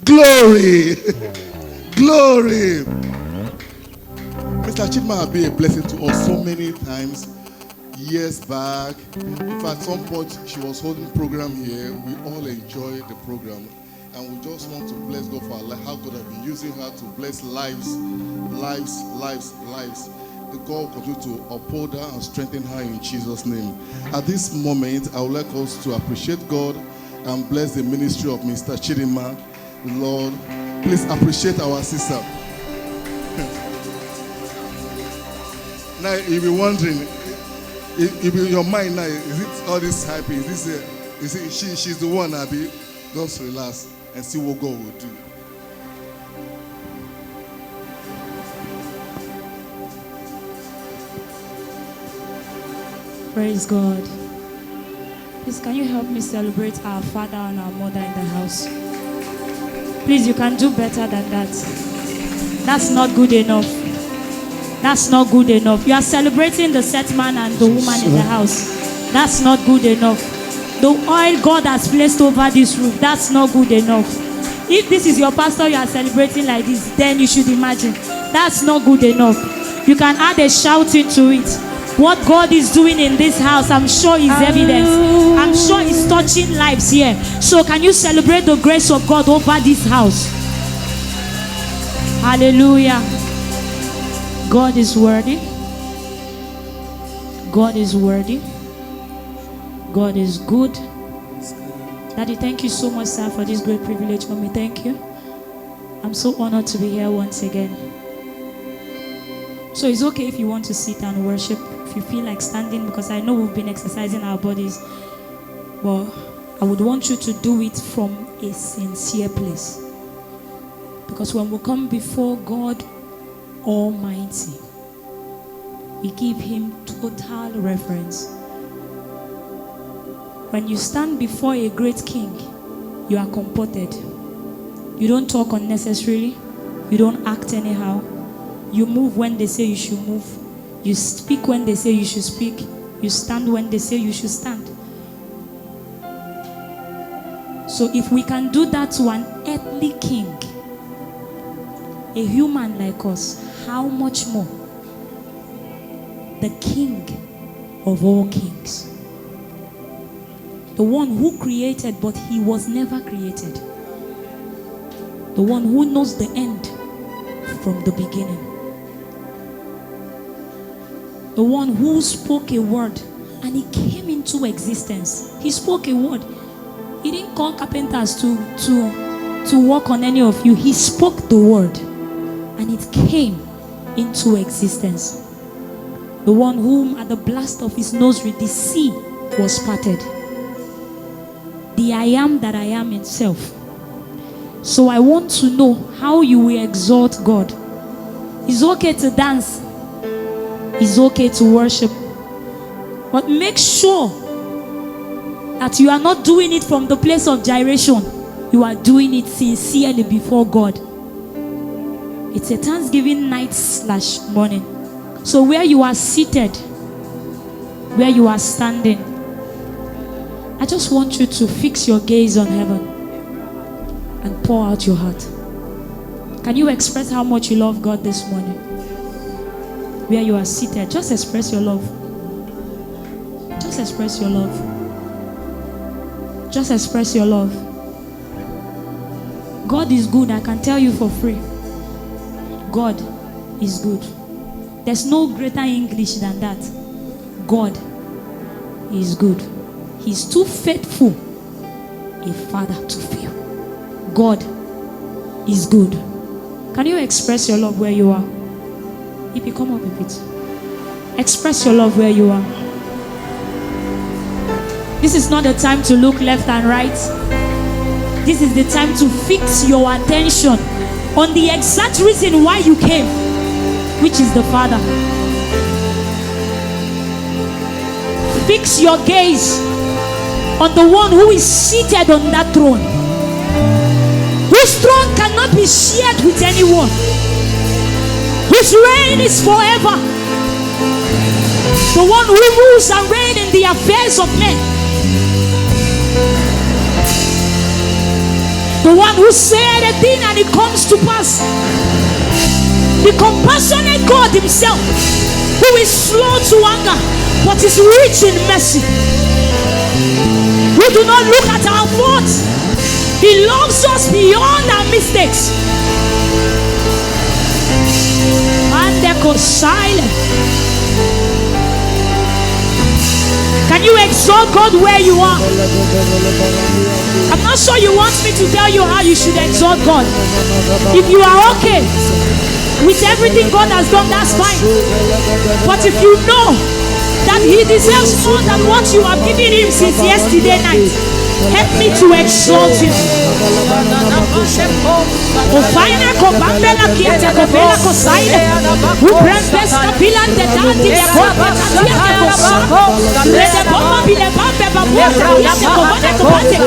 Glory. Glory. Mr. Chidinma has been a blessing to us so many times. Years back, if at some point she was holding program here, we all enjoyed the program, and we just want to bless God for how God has been using her to bless lives. The God will continue to uphold her and strengthen her in Jesus' name. At this moment, I would like us to appreciate God and bless the ministry of Mr. Chidinma. Lord, please appreciate our sister. Now you'll be wondering, if in your mind now, is it all this happy? Is it she's the one, Abby? Just relax and see what God will do. Praise God. Please, can you help me celebrate our father and our mother in the house? Please, you can do better than that. That's not good enough. That's not good enough. You are celebrating the set man and the woman in the house. That's not good enough. The oil God has placed over this roof, that's not good enough. If this is your pastor you are celebrating like this, then you should imagine. That's not good enough. You can add a shout into it. What God is doing in this house, I'm sure is evident. I'm sure He's touching lives here. So can you celebrate the grace of God over this house? Hallelujah. God is worthy. God is worthy. God is good. Daddy, thank you so much, sir, for this great privilege for me. Thank you. I'm so honored to be here once again. So it's okay if you want to sit and worship, if you feel like standing, because I know we've been exercising our bodies. But I would want you to do it from a sincere place. Because when we come before God Almighty, we give Him total reverence. When you stand before a great king, you are comported. You don't talk unnecessarily. You don't act anyhow. You move when they say you should move. You speak when they say you should speak. You stand when they say you should stand. So if we can do that to an earthly king, a human like us, how much more the King of all kings? The one who created, but He was never created. The one who knows the end from the beginning. The one who spoke a word and it came into existence. He spoke a word. He didn't call carpenters to work on any of you. He spoke the word and it came into existence. The one whom at the blast of His nostril the sea was parted. The I am that I am Himself. So I want to know how you will exalt God. It's okay to dance. It's okay to worship. But make sure that you are not doing it from the place of gyration. You are doing it sincerely before God. It's a Thanksgiving night / morning. So where you are seated, where you are standing, I just want you to fix your gaze on heaven and pour out your heart. Can you express how much you love God this morning? Where you are seated, just express your love. Just express your love. Just express your love. God is good, I can tell you for free. God is good. There's no greater English than that. God is good. He's too faithful a father to fail. God is good. Can you express your love where you are? If you come up a bit, express your love where you are. This is not the time to look left and right. This is the time to fix your attention on the exact reason why you came, which is the Father. Fix your gaze on the one who is seated on that throne, whose throne cannot be shared with anyone. His reign is forever. The one who rules and reigns in the affairs of men. The one who said a thing and it comes to pass. The compassionate God himself, who is slow to anger but is rich in mercy. We do not look at our faults. He loves us beyond our mistakes. And they go silent. Can you exalt God where you are? I'm not sure you want me to tell you how you should exalt God. If you are okay with everything God has done, that's fine. But if you know that he deserves more than what you have given him since yesterday night, help me to exalt him. Ufaina kobambela kieta kobela kosaile. Ubrembes kapilan de tanti de kopa katia de kosako. Rede bomba bile bambe babuwa katia de kobane kobate.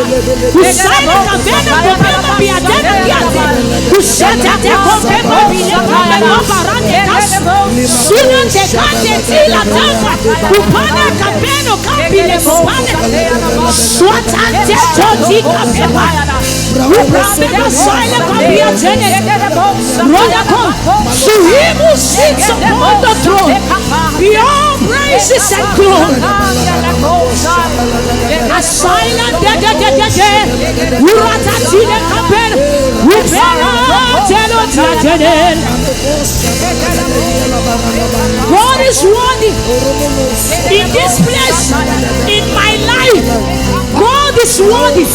Usaile kabena kobema biadena kiate. Usata de kobema bile bambe babarane kasu. Suna de kante tila tamba. Upana kabeno kabile kobane. Swatante toti kabema. Ubrambela saile kabia tene. To him who sits upon the throne, beyond praises and glory. A silent God is worthy in this place, in my life. God is worthy.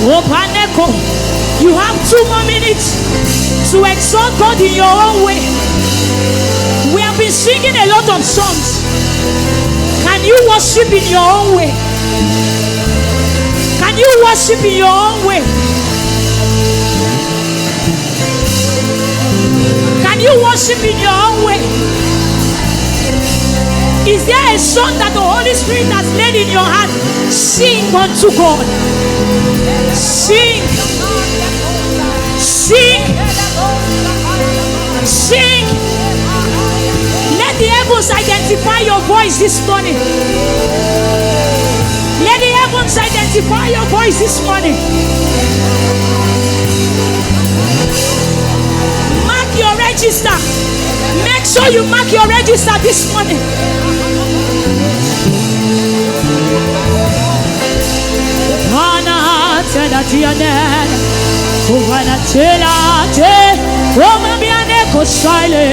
Opaneko, you have 2 more minutes to exalt God in your own way. We have been singing a lot of songs. Can you worship in your own way? Can you worship in your own way? Can you worship in your own way? Is there a song that the Holy Spirit has laid in your heart? Sing unto God. Sing. Sing. Sing. Let the heavens identify your voice this morning. Let the heavens identify your voice this morning. Mark your register. Make sure you mark your register this morning. Tena tianen, uvana tela te, oma biane kosaile,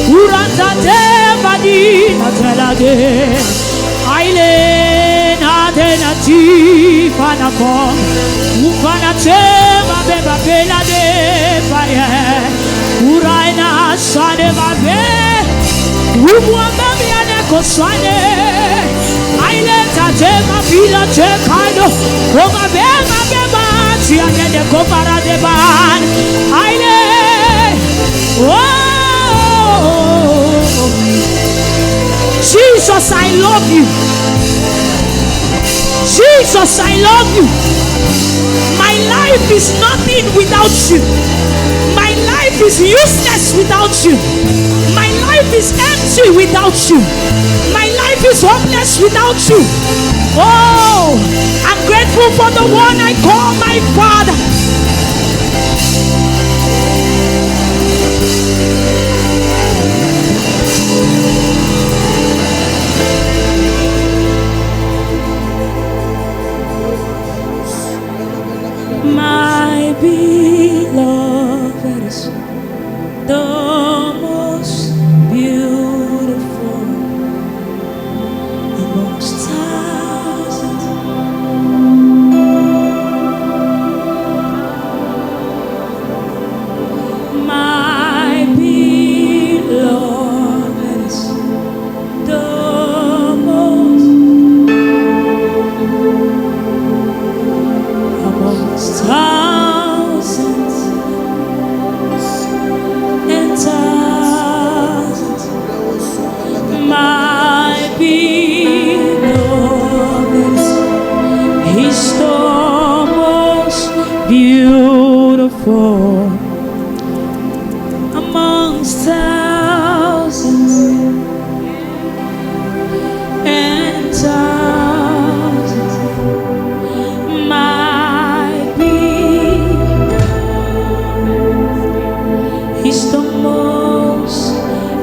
uranta te vadi na tela de, aile na de na ti fana kom, uvana te mabeba bela de paye, uraina sane mabe, uvana biane kosaile. Tema bila chekando Roma bema bema Tiane de kopara de ban Aile Oh Jesus, I love you. Jesus, I love you. My life is nothing without you. My life is useless without you. My life is empty without you. My life is hopeless without you. Oh, I'm grateful for the one I call my Father. My beloved is the most beautiful amongst thousands.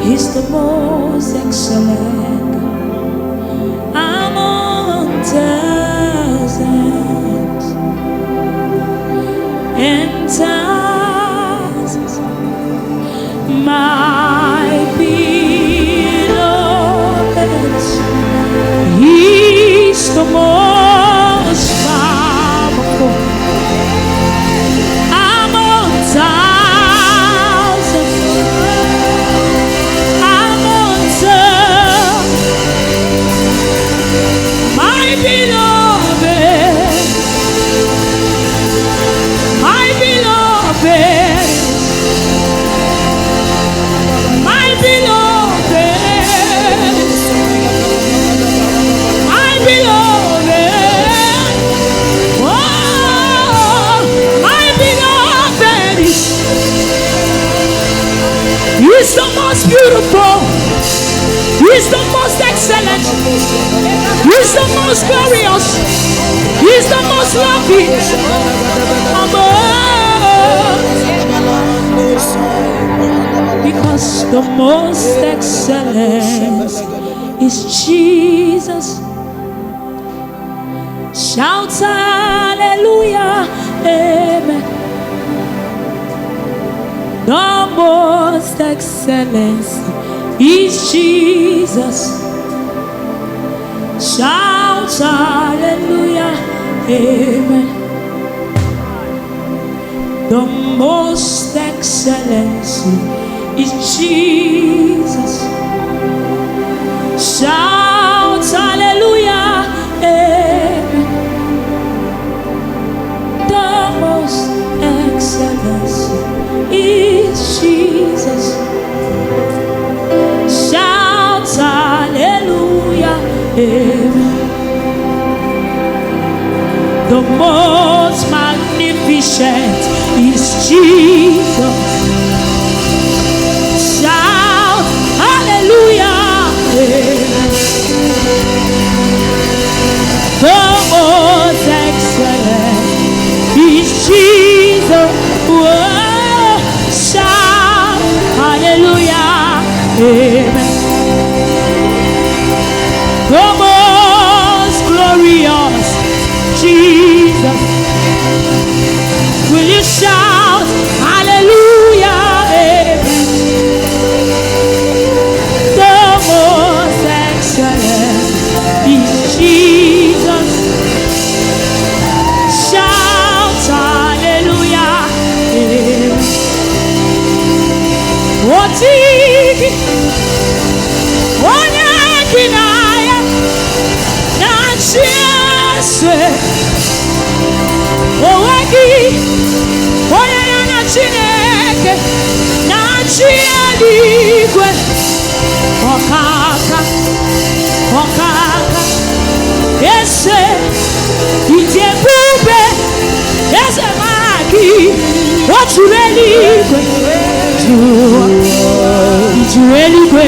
He's the most excellent among thousands and thousands. My beloved, He's the most powerful among thousands. Among thousands. My beloved, my beloved, my beloved, my beloved, oh, my beloved is the most beautiful, He's the most excellent, He's the most glorious, He's the most loving. Because the most excellent is Jesus. Shout hallelujah, amen. The most excellent is Jesus. Shout hallelujah, amen. The most excellent is Jesus. Shout hallelujah, amen. The most excellent is Jesus. Shout hallelujah, amen. The most magnificent is Jesus. Shout hallelujah, amen. The most excellent is Jesus. Whoa. Shout hallelujah, amen. The most glorious Jesus. Will you shout hallelujah, amen. The most excellent is Jesus. Shout hallelujah, amen. What is Onyakinaya Nanchese Owagi Oyana Chineke Nanchialigwe Okaka Okaka Ese Itebube Ese Maki Ochueligwe Ichueligwe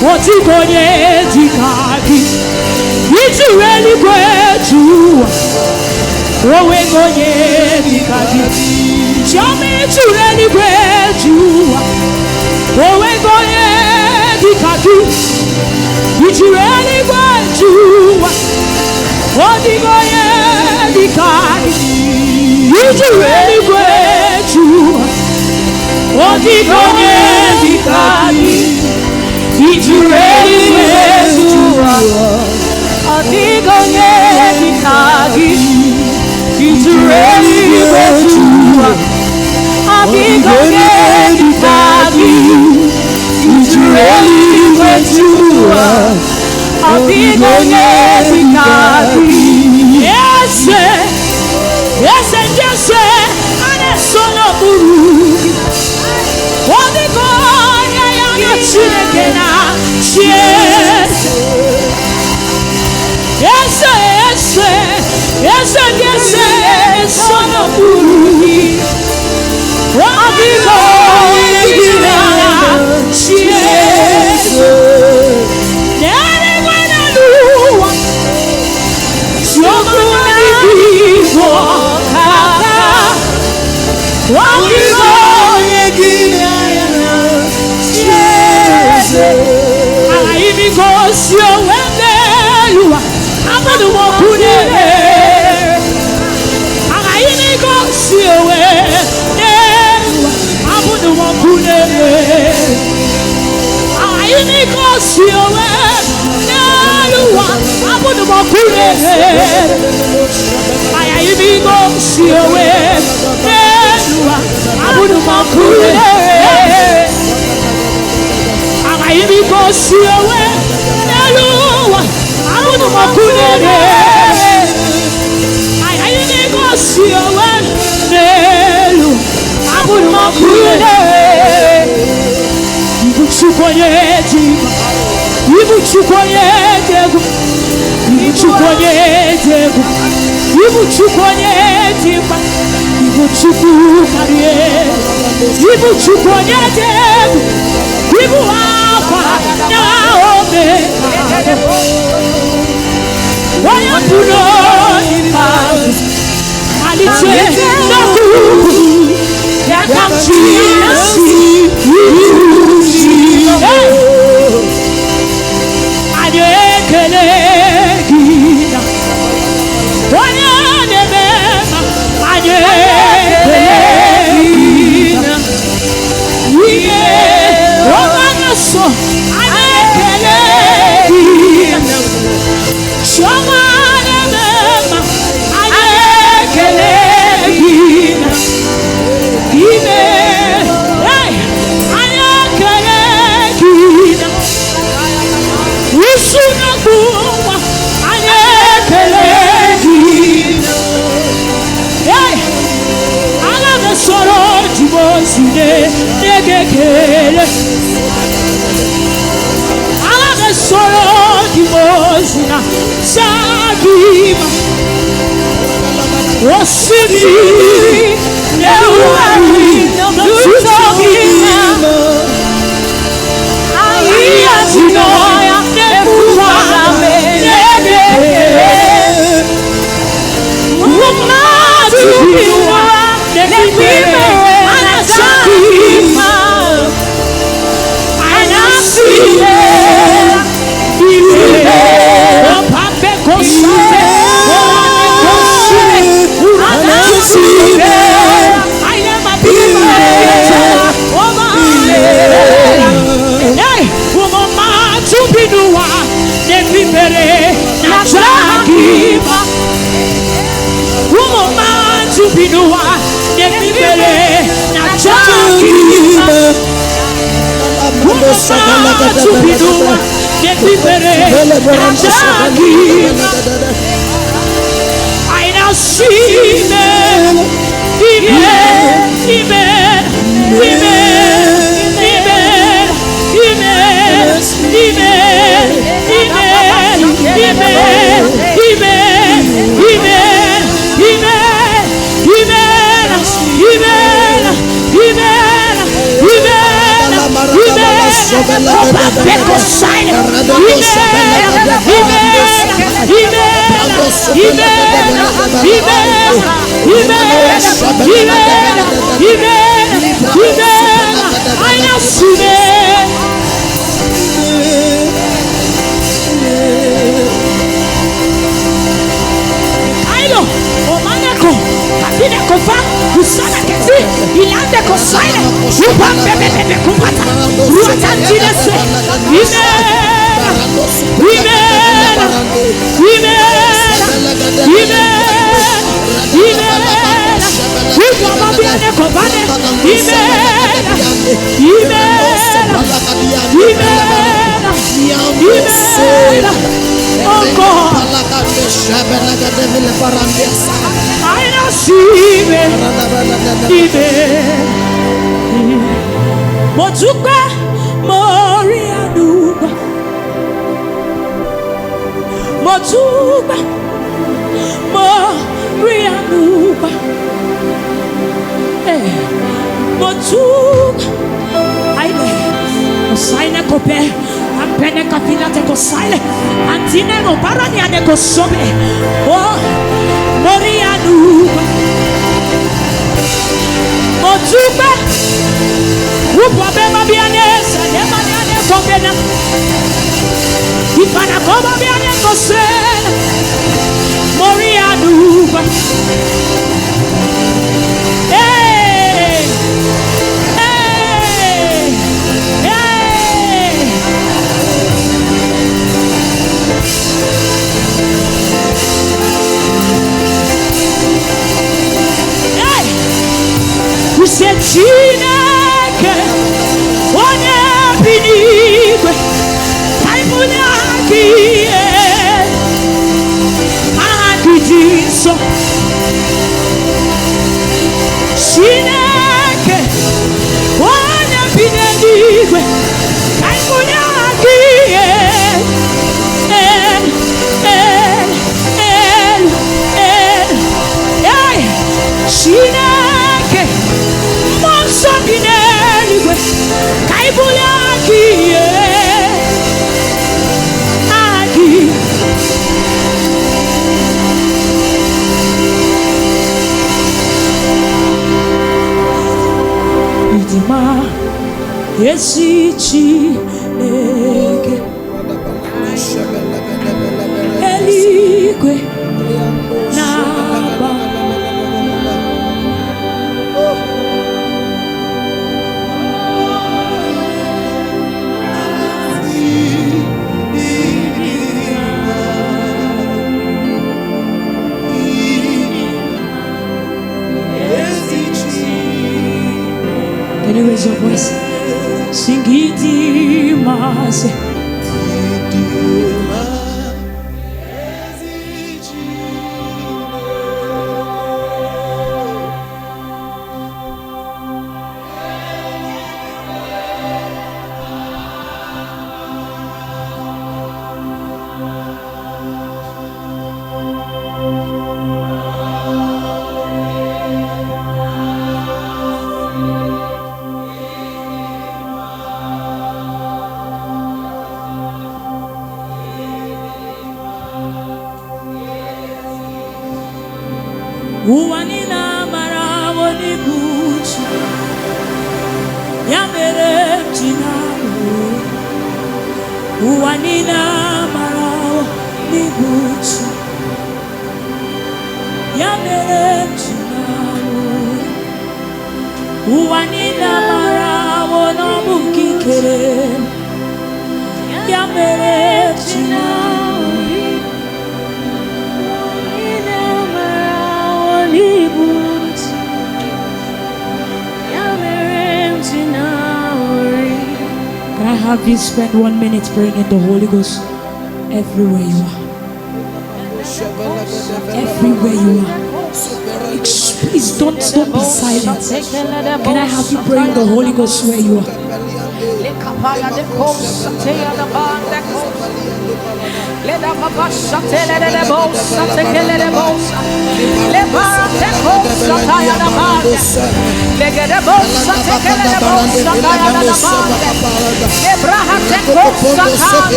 Otikonye Dikaki Ichueligwe Owengonye Dikaki Chome Ichueligwe Owengonye Dikaki Ichueligwe Otikonye Dikaki Ichueligwe Otikonye Dikaki Ichueligwe Otikonye Dikaki Ichueligwe Otikonye Dikaki Ichueligwe Otikonye Dikaki. Yes, yes, and yes, and a son of Uru. What the God I am chicken, yes, yes, yes, yes, yes, son of Uru. What the God I am yes, Ayinikosiowe Neluwa Abunumakure Ayinikosiowe Neluwa Abunumakure Ayinikosiowe Neluwa Abunumakure Ayinikosiowe Neluwa Abunumakure ezi Chineke eluigwe na-agba Can you raise your voice? Sing CHIDINMA. Uwanina marawo ni buchi ya mere jinawo. Uwanina marawo ni buchi ya mere jinawo. Uwanina marawo no bukikere ya mere jinawo. Can I have you spend 1 minute praying in the Holy Ghost everywhere you are? Everywhere you are. Please don't be silent. Can I have you pray in the Holy Ghost where you are?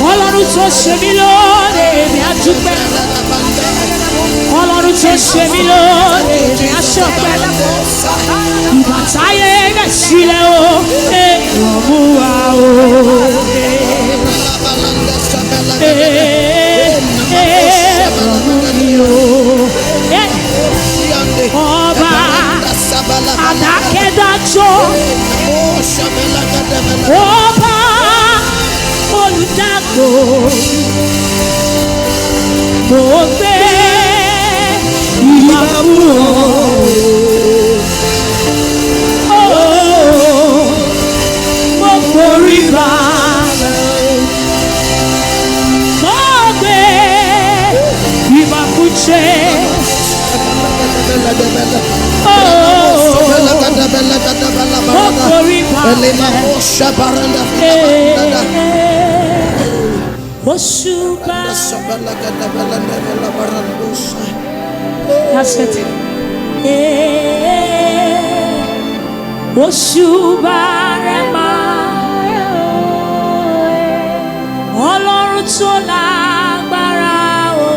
Ọlọ́run tó ṣe mí lóore mi á dúpẹ́. Ọlọ́run tó ṣe mí lóore mi á ṣọpẹ́. Ìgbà táyé rẹ̀ sílẹ̀ o, èrò mú wa o. Èrò mú mi o. Ọba adákẹ́dájọ́. Ọba olùdágbò mo gbé ìbà fún ọ mo forí balẹ̀ mo gbé ìbà fún mo forí balẹ̀. That's it. Oṣubarema Ọlọ́run tó lágbára o.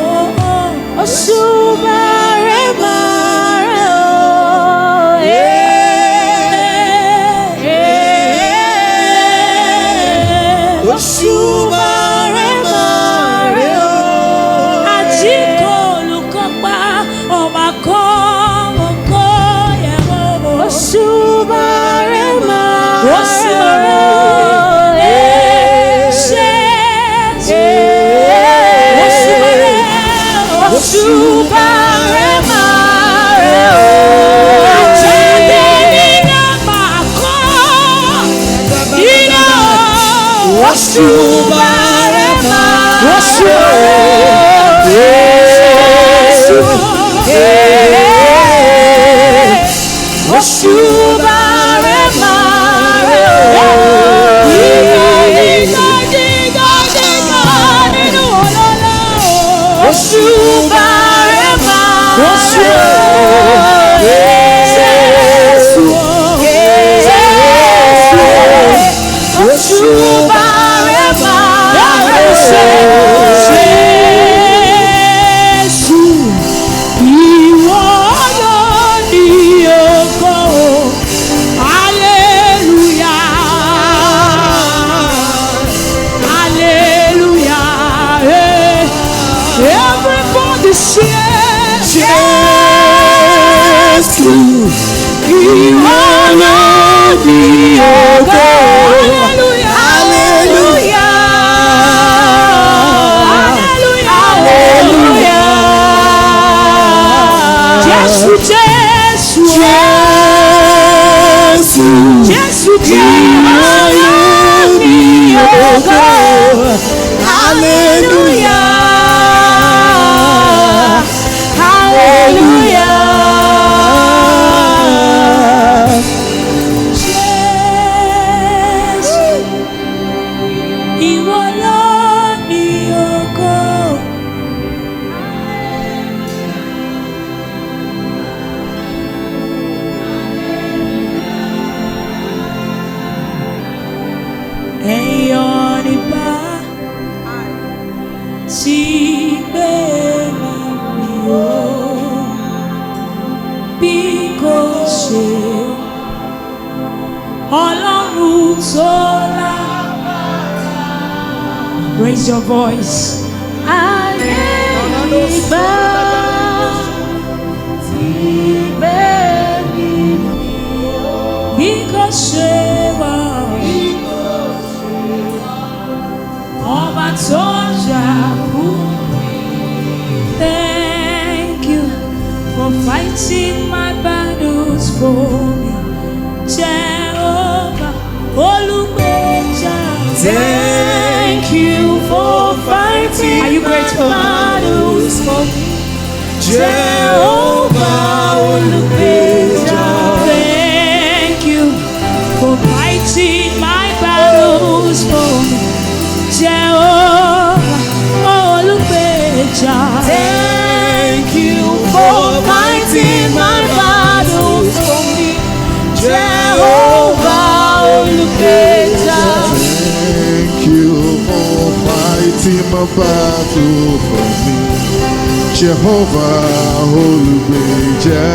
Oṣubarema Oṣubarema Ajikolukopa Ọbakọ Oṣubarema Raise your voice. Thank you for fighting my battles for me, Jehovah. Thank you for fighting. Are you grateful? Battles for me, Jehovah. Thank you for fighting my battles for me, Jehovah. Thank you for fighting my battles for me, Jehovah. Thank you for fighting my battle for me, Jehovah Olubeja.